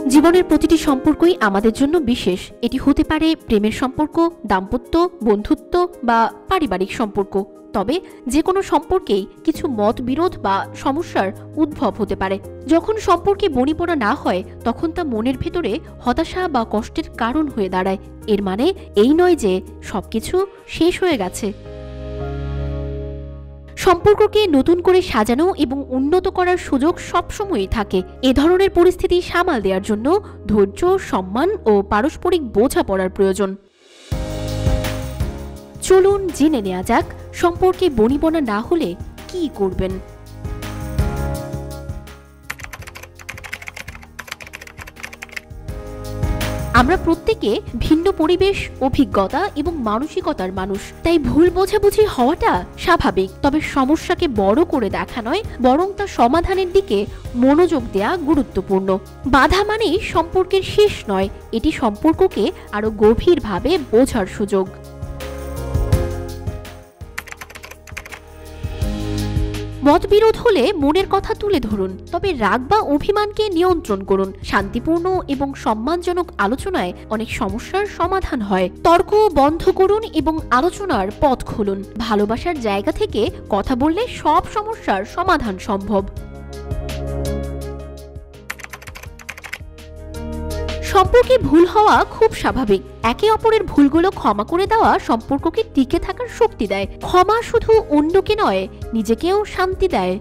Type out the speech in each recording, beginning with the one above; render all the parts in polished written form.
জীবনের প্রতিটি সম্পর্কই আমাদের জন্য বিশেষ। এটি হতে পারে প্রেমের সম্পর্ক, দাম্পত্য, বন্ধুত্ব বা পারিবারিক সম্পর্ক। তবে যে কোনো সম্পর্কেই কিছু মতবিরোধ বা সমস্যার উদ্ভব হতে পারে। যখন সম্পর্কে বনিবনা না হয় তখন তা মনের ভেতরে হতাশা বা কষ্টের কারণ হয়ে দাঁড়ায়। এর মানে এই নয় যে সবকিছু শেষ হয়ে গেছে। সম্পর্ককে নতুন করে সাজানো এবং উন্নত করার সুযোগ সবসময়ই থাকে। এ ধরনের পরিস্থিতি সামাল দেওয়ার জন্য ধৈর্য, সম্মান ও পারস্পরিক বোঝাপড়ার প্রয়োজন। চলুন জেনে নেওয়া যাক সম্পর্কে বনিবনা না হলে কি করবেন। আমরা প্রত্যেকে ভিন্ন পরিবেশ, অভিজ্ঞতা এবং মানসিকতার মানুষ, তাই ভুল বোঝাবুঝি হওয়াটা স্বাভাবিক। তবে সমস্যাকে বড় করে দেখা নয়, বরং তা সমাধানের দিকে মনোযোগ দেওয়া গুরুত্বপূর্ণ। বাধা মানেই সম্পর্কের শেষ নয়, এটি সম্পর্ককে আরো গভীরভাবে বোঝার সুযোগ। মতবিরোধ হলে মনের কথা তুলে ধরুন, তবে রাগ বা অভিমানকে নিয়ন্ত্রণ করুন। শান্তিপূর্ণ এবং সম্মানজনক আলোচনায় অনেক সমস্যার সমাধান হয়। তর্ক বন্ধ করুন এবং আলোচনার পথ খুলুন। ভালোবাসার জায়গা থেকে কথা বললে সব সমস্যার সমাধান সম্ভব। সম্পর্কে ভুল হওয়া খুব স্বাভাবিক। একে অপরের ভুলগুলো ক্ষমা করে দেওয়া সম্পর্ককে টিকে থাকার শক্তি দেয়। ক্ষমা শুধু অন্যকে নয়, নিজেকেও শান্তি দেয়।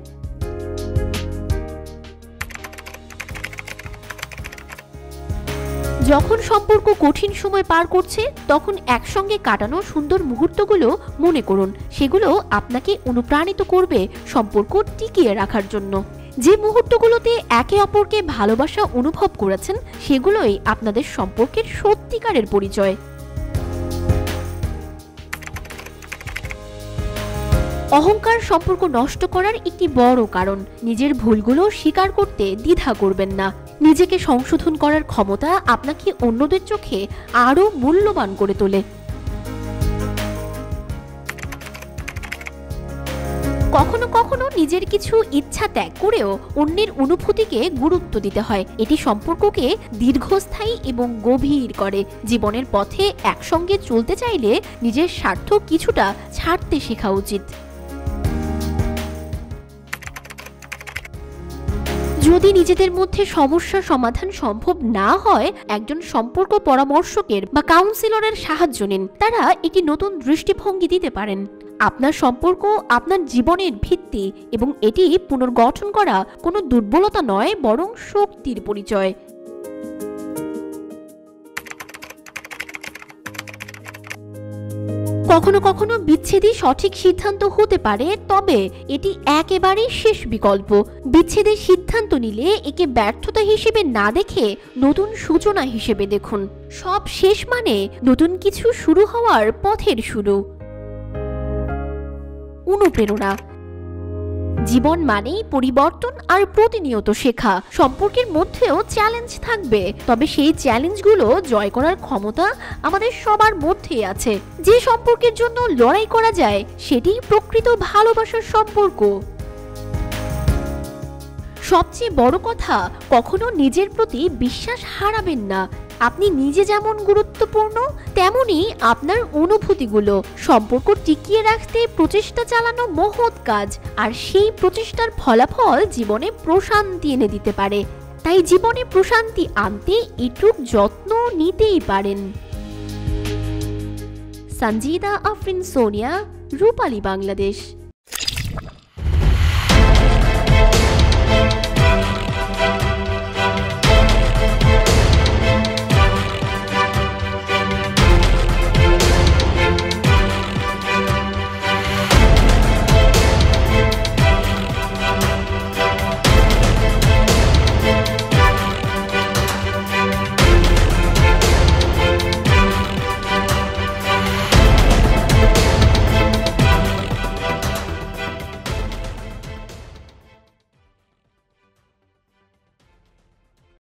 যখন সম্পর্ক কঠিন সময় পার করছে তখন একসঙ্গে কাটানো সুন্দর মুহূর্তগুলো মনে করুন। সেগুলো আপনাকে অনুপ্রাণিত করবে সম্পর্ক টিকিয়ে রাখার জন্য। যে মুহূর্তগুলোতে একে অপরকে ভালোবাসা অনুভব করেছেন সেগুলোই আপনাদের সম্পর্কের সত্যিকারের পরিচয়। অহংকার সম্পর্ক নষ্ট করার একটি বড় কারণ। নিজের ভুলগুলো স্বীকার করতে দ্বিধা করবেন না। নিজেকে সংশোধন করার ক্ষমতা আপনাকে অন্যদের চোখে আরো মূল্যবান করে তোলে। কখনো কখনো নিজের কিছু ইচ্ছা ত্যাগ করেও অন্যের অনুভূতিকে গুরুত্ব দিতে হয়। এটি সম্পর্ককে দীর্ঘস্থায়ী এবং গভীর করে। জীবনের পথে একসঙ্গে চলতে চাইলে নিজের স্বার্থ কিছুটা ছাড়তে শেখা উচিত। যদি নিজেদের মধ্যে সমস্যার সমাধান সম্ভব না হয়, একজন সম্পর্ক পরামর্শকের বা কাউন্সিলরের সাহায্য নিন। তারা একটি নতুন দৃষ্টিভঙ্গি দিতে পারেন। আপনার সম্পর্ক আপনার জীবনের ভিত্তি এবং এটি পুনর্গঠন করা কোনো দুর্বলতা নয়, বরং শক্তির পরিচয়। কখনো কখনো বিচ্ছেদই সঠিক সিদ্ধান্ত হতে পারে, তবে এটি একেবারেই শেষ বিকল্প। বিচ্ছেদের সিদ্ধান্ত নিলে একে ব্যর্থতা হিসেবে না দেখে নতুন সূচনা হিসেবে দেখুন। সব শেষ মানে নতুন কিছু শুরু হওয়ার পথের শুরু। অনুপ্রেরণা। জীবন মানেই পরিবর্তন আর প্রতিনিয়ত শেখা। সম্পর্কের মধ্যেও চ্যালেঞ্জ থাকবে, তবে সেই চ্যালেঞ্জগুলো জয় করার ক্ষমতা আমাদের সবার মধ্যেই আছে। যে সম্পর্কের জন্য লড়াই করা যায় সেটি প্রকৃত ভালোবাসার সম্পর্ক। সবচেয়ে বড় কথা, কখনো নিজের প্রতি বিশ্বাস হারাবেন না। আপনি নিজে যেমন গুরুত্বপূর্ণ, তেমনি আপনার অনুভূতিগুলো। সম্পর্ক টিকিয়ে রাখতে প্রচেষ্টা চালানো মহৎ কাজ, আর সেই প্রচেষ্টার ফলাফল জীবনে প্রশান্তি এনে দিতে পারে। তাই জীবনে প্রশান্তি আনতে এটুক যত্ন নিতেই পারেন। সঞ্জিদা আফরিন সোনিয়া, রূপালী বাংলাদেশ।